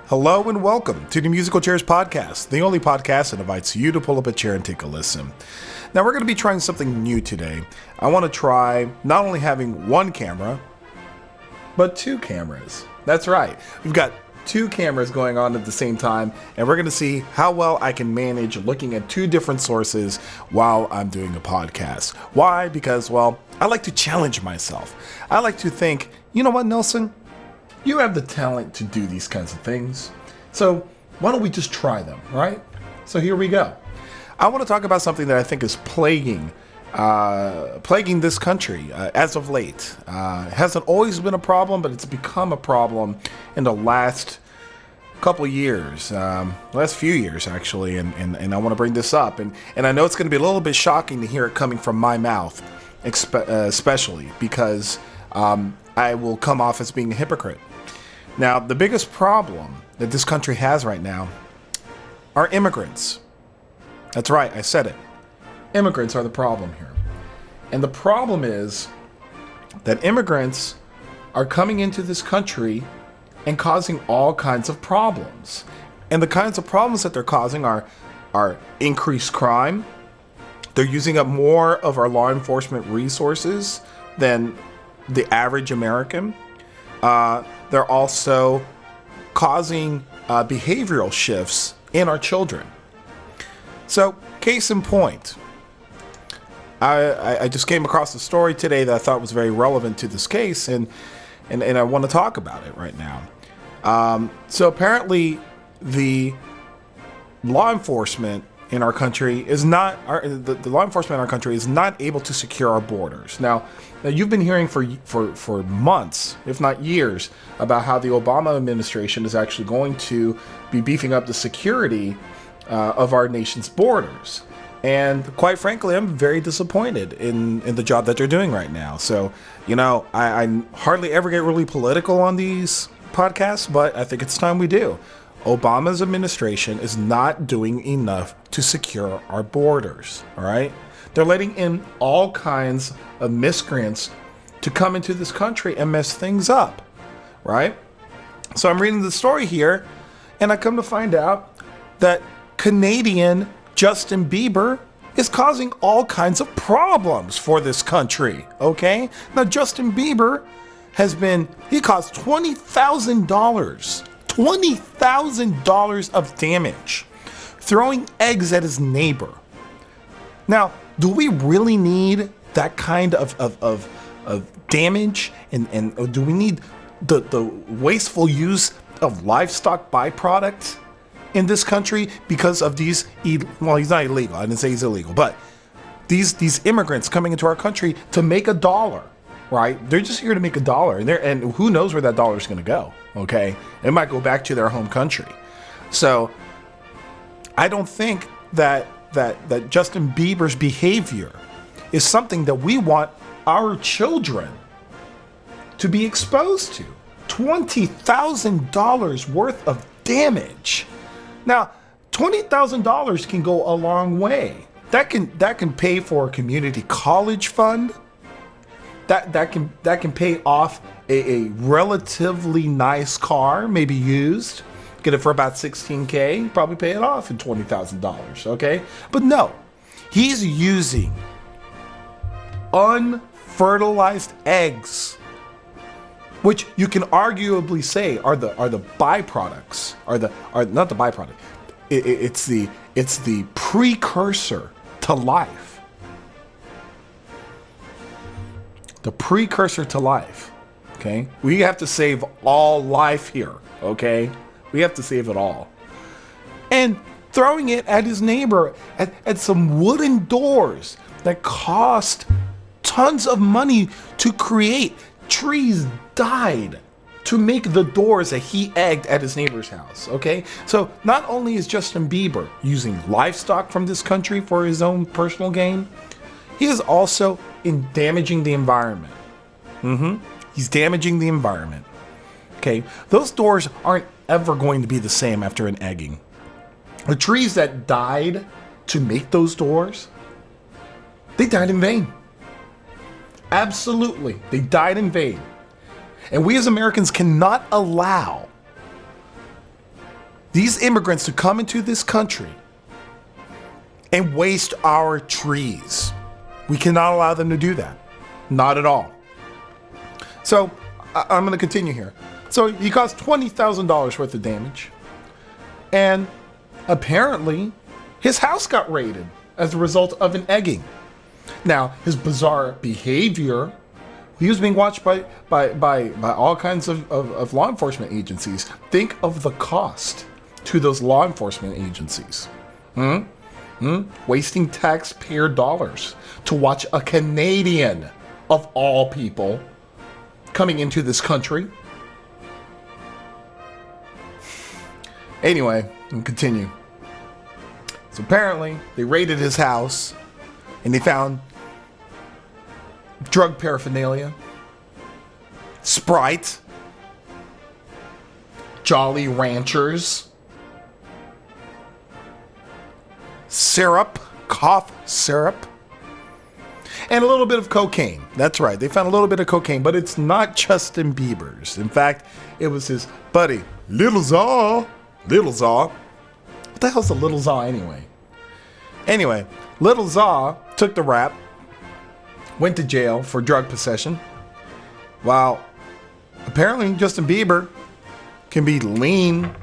Hello and welcome to the Musical Chairs Podcast, the only podcast that invites you to pull up a chair and take a listen. Now, we're going to be trying something new today. I want to try not only having one camera, but two cameras. That's right. We've got two cameras going on at the same time, and we're going to see how well I can manage looking at two different sources while I'm doing a podcast. Why? Because, well, I like to challenge myself. I like to think, you know what, Nelson? You have the talent to do these kinds of things. So why don't we just try them, right? So here we go. I want to talk about something that I think is plaguing this country as of late. It hasn't always been a problem, but it's become a problem in the last couple years, last few years actually, and I want to bring this up. And I know it's going to be a little bit shocking to hear it coming from my mouth, especially because I will come off as being a hypocrite. Now, the biggest problem that this country has right now are immigrants. That's right, I said it. Immigrants are the problem here. And the problem is that immigrants are coming into this country and causing all kinds of problems. And the kinds of problems that they're causing are increased crime. They're using up more of our law enforcement resources than the average American. They're also causing behavioral shifts in our children. So, case in point, I just came across a story today that I thought was very relevant to this case, and I want to talk about it right now. So apparently, the law enforcement in our country is not the law enforcement in our country is not able to secure our borders. Now you've been hearing for months, if not years, about how the Obama administration is actually going to be beefing up the security of our nation's borders. And quite frankly, I'm very disappointed in the job that they're doing right now. So, I hardly ever get really political on these podcasts, but I think it's time we do. Obama's administration is not doing enough to secure our borders, all right? They're letting in all kinds of miscreants to come into this country and mess things up, right? So I'm reading the story here, and I come to find out that Canadian Justin Bieber is causing all kinds of problems for this country, okay? Now, Justin Bieber he caused $20,000 of damage throwing eggs at his neighbor. Now, do we really need that kind of damage? And do we need the wasteful use of livestock byproducts in this country because of these, well, he's not illegal, I didn't say he's illegal, but these immigrants coming into our country to make a dollar, right? They're just here to make a dollar, and who knows where that dollar is going to go, okay? It might go back to their home country. So I don't think that Justin Bieber's behavior is something that we want our children to be exposed to. $20,000 worth of damage. Now, $20,000 can go a long way. That can pay for a community college fund. That can pay off a relatively nice car, maybe used. Get it for about $16K, probably pay it off in $20,000, okay? But no, he's using unfertilized eggs, which you can arguably say are the byproducts, are not the byproduct. It's the precursor to life. The precursor to life. Okay? We have to save all life here, okay? We have to save it all. And throwing it at his neighbor at some wooden doors that cost tons of money to create. Trees died to make the doors that he egged at his neighbor's house, okay? So not only is Justin Bieber using livestock from this country for his own personal gain, he is also damaging the environment. He's damaging the environment, okay? Those doors aren't ever going to be the same after an egging. The trees that died to make those doors, they died in vain. Absolutely, they died in vain. And we as Americans cannot allow these immigrants to come into this country and waste our trees. We cannot allow them to do that. Not at all. So I'm going to continue here. So he caused $20,000 worth of damage. And apparently his house got raided as a result of an egging. Now, his bizarre behavior, he was being watched by all kinds of law enforcement agencies. Think of the cost to those law enforcement agencies. Wasting taxpayer dollars to watch a Canadian, of all people, coming into this country. Anyway, and continue. So apparently, they raided his house and they found drug paraphernalia, Sprite, Jolly Ranchers, syrup, cough syrup, and a little bit of cocaine. That's right, they found a little bit of cocaine, but it's not Justin Bieber's. In fact, it was his buddy, Little Zaw. Little Zaw. What the hell's a Little Zaw anyway? Anyway, Little Zaw took the rap, went to jail for drug possession, while apparently Justin Bieber can be leaning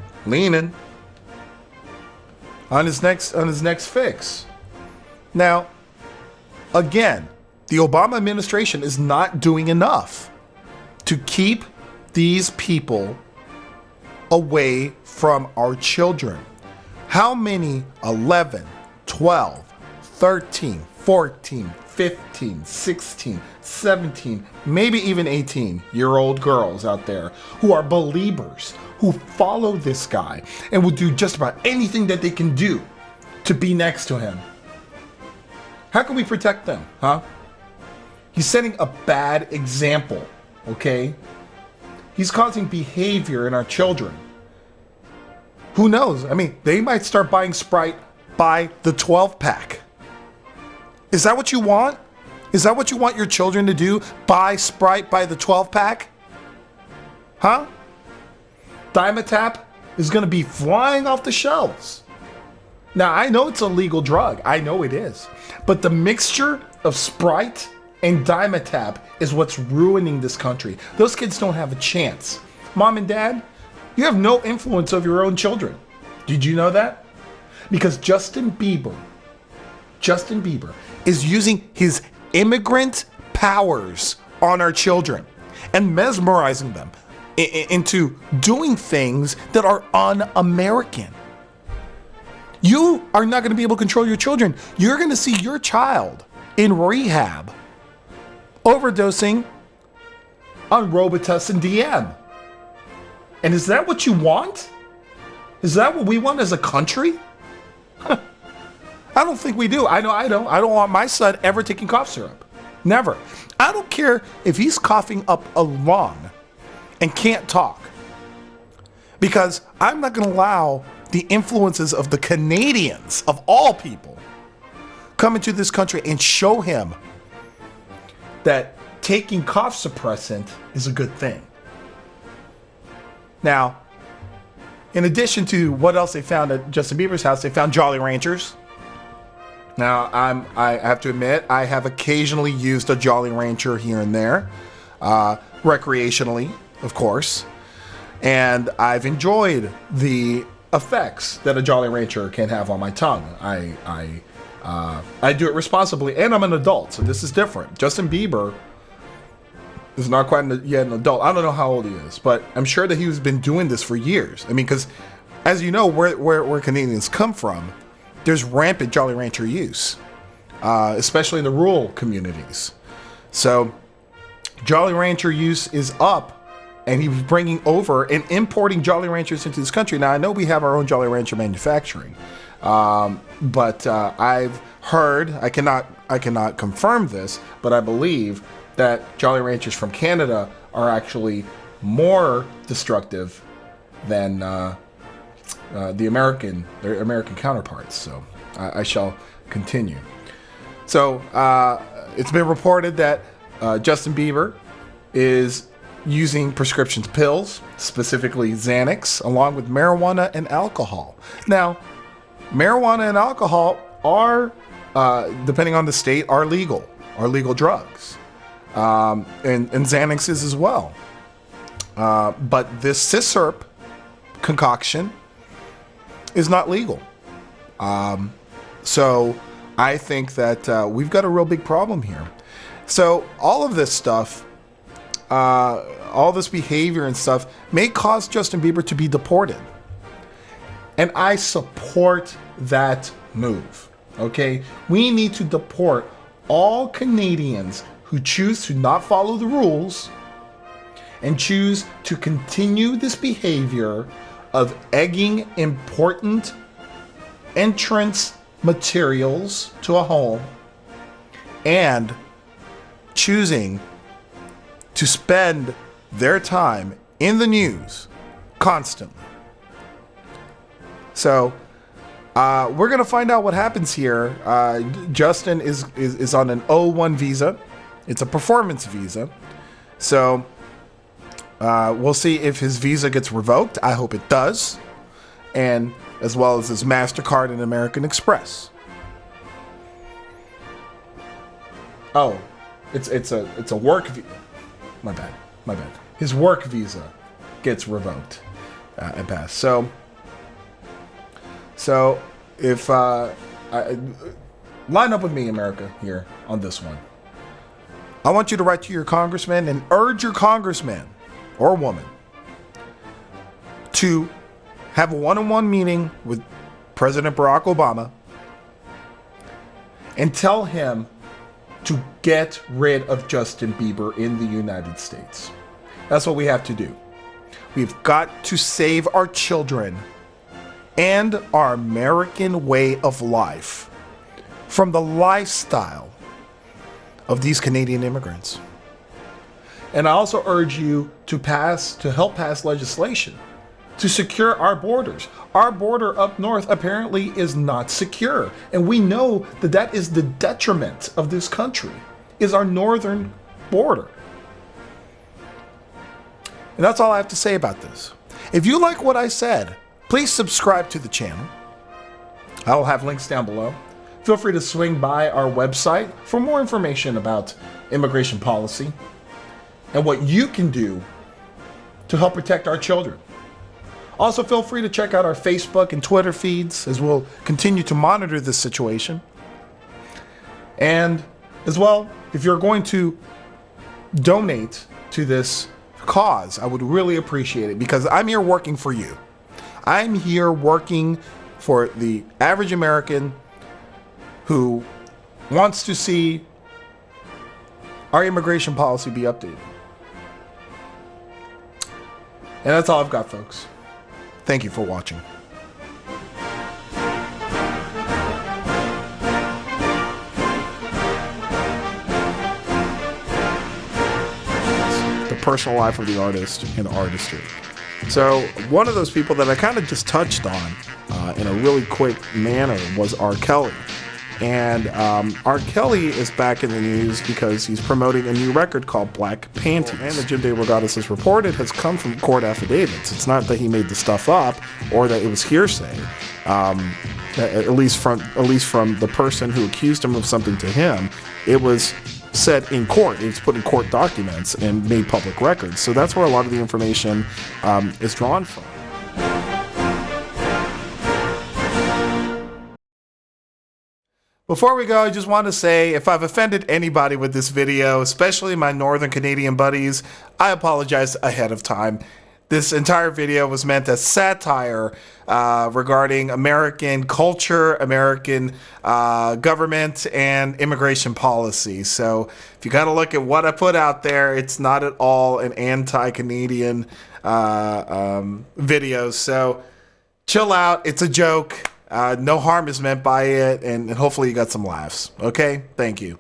on his next fix. Now, again, the Obama administration is not doing enough to keep these people away from our children. How many 11, 12, 13, 14, 15, 16, 17, maybe even 18-year-old girls out there who are believers, who follow this guy and will do just about anything that they can do to be next to him? How can we protect them, huh? He's setting a bad example, okay? He's causing behavior in our children. Who knows? I mean, they might start buying Sprite by the 12-pack. Is that what you want? Is that what you want your children to do? Buy Sprite by the 12-pack? Huh? Dimetap is going to be flying off the shelves. Now, I know it's a legal drug. I know it is. But the mixture of Sprite and Dimetap is what's ruining this country. Those kids don't have a chance. Mom and Dad, you have no influence over your own children. Did you know that? Because Justin Bieber is using his immigrant powers on our children and mesmerizing them into doing things that are un-American. You are not going to be able to control your children. You're going to see your child in rehab overdosing on Robitussin DM. And is that what you want? Is that what we want as a country? I don't think we do. I know I don't. I don't want my son ever taking cough syrup. Never. I don't care if he's coughing up a lung and can't talk. Because I'm not going to allow the influences of the Canadians, of all people, come into this country and show him that taking cough suppressant is a good thing. Now, in addition to what else they found at Justin Bieber's house, they found Jolly Ranchers. Now, I have to admit, I have occasionally used a Jolly Rancher here and there, recreationally, of course, and I've enjoyed the effects that a Jolly Rancher can have on my tongue. I do it responsibly, and I'm an adult, so this is different. Justin Bieber is not quite yet an adult. I don't know how old he is, but I'm sure that he's been doing this for years. I mean, because as you know, where Canadians come from, there's rampant Jolly Rancher use, especially in the rural communities. So Jolly Rancher use is up, and he was bringing over and importing Jolly Ranchers into this country. Now, I know we have our own Jolly Rancher manufacturing, but I've heard, I cannot confirm this, but I believe that Jolly Ranchers from Canada are actually more destructive than their American counterparts. So I shall continue. So it's been reported that Justin Bieber is using prescription pills, specifically Xanax, along with marijuana and alcohol. Now, marijuana and alcohol are, depending on the state, are legal drugs. And Xanax is as well. But this scissor concoction is not legal. So I think that we've got a real big problem here. So all of this stuff, all this behavior and stuff may cause Justin Bieber to be deported. And I support that move. Okay? We need to deport all Canadians who choose to not follow the rules and choose to continue this behavior of egging important entrance materials to a home and choosing to spend their time in the news constantly. So we're gonna find out what happens here. Justin is on an O1 visa. It's a performance visa. So we'll see if his visa gets revoked. I hope it does. And as well as his MasterCard and American Express. Oh, it's a work visa. My bad. His work visa gets revoked at best. So if line up with me, America, here on this one. I want you to write to your congressman and urge your congressman or woman to have a one-on-one meeting with President Barack Obama and tell him to get rid of Justin Bieber in the United States. That's what we have to do. We've got to save our children and our American way of life from the lifestyle of these Canadian immigrants. And I also urge you to help pass legislation to secure our borders. Our border up north apparently is not secure. And we know that that is the detriment of this country, is our northern border. And that's all I have to say about this. If you like what I said, please subscribe to the channel. I will have links down below. Feel free to swing by our website for more information about immigration policy and what you can do to help protect our children. Also, feel free to check out our Facebook and Twitter feeds as we'll continue to monitor this situation. And as well, if you're going to donate to this cause, I would really appreciate it, because I'm here working for you. I'm here working for the average American who wants to see our immigration policy be updated. And that's all I've got, folks. Thank you for watching. The personal life of the artist and artistry. So one of those people that I kind of just touched on in a really quick manner was R. Kelly. And R. Kelly is back in the news because he's promoting a new record called Black Panties. And the Jim De Rogatis has reported has come from court affidavits. It's not that he made the stuff up or that it was hearsay. At least from the person who accused him of something to him, it was said in court. It was put in court documents and made public records. So that's where a lot of the information is drawn from. Before we go, I just want to say, if I've offended anybody with this video, especially my Northern Canadian buddies, I apologize ahead of time. This entire video was meant as satire regarding American culture, American government, and immigration policy. So if you kind of look at what I put out there, it's not at all an anti-Canadian video. So chill out. It's a joke. No harm is meant by it, and hopefully you got some laughs. Okay? Thank you.